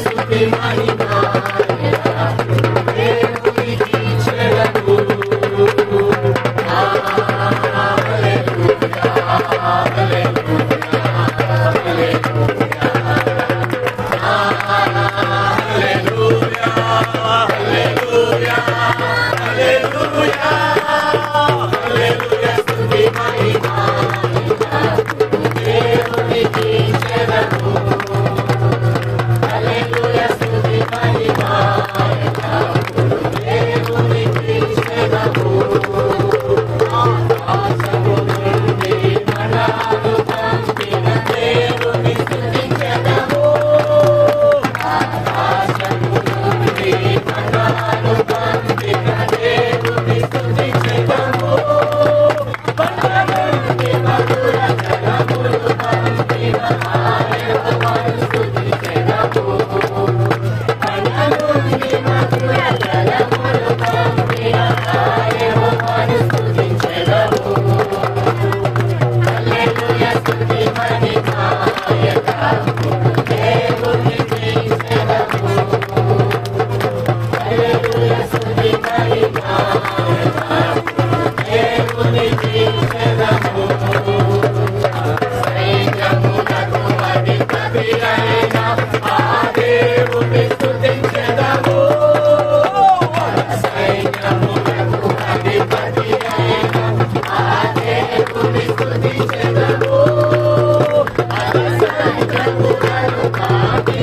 స్తుతి మహిమ దేవునికి చెల్లును. హల్లెలూయా హల్లెలూయా హల్లెలూయా హల్లెలూయా హల్లెలూయా హల్లెలూయా హల్లెలూయా స్తుతి మహిమ దేవునికి చెల్లును. హల్లెలూయా స్తుతి మహిమ దేవునికి చెల్లును. ఆకాశము నుండి మన్నాను పంపిన దేవుని స్తుతించెదము. ఆకాశము నుండి మన్నాను పంపిన దేవుని స్తుతించెదము. బండ నుండి మధుర జలములు పంపిన ఆయనను స్తుతించెదము. బండ నుండి మధుర జలములు పంపిన ఆయనను స్తుతించెదము. హల్లెలూయా స్తుతి మహిమ దేవునికి చెల్లును. హల్లెలూయా స్తుతి మహిమ దేవునికి చెల్లును. సైన్యములకు అధిపతి అయిన ఆ దేవుని స్తుతించెదము. సైన్యములకు అధిపతి అయిన ఆ దేవుని స్తుతించెదము. సైన్యములను కాచి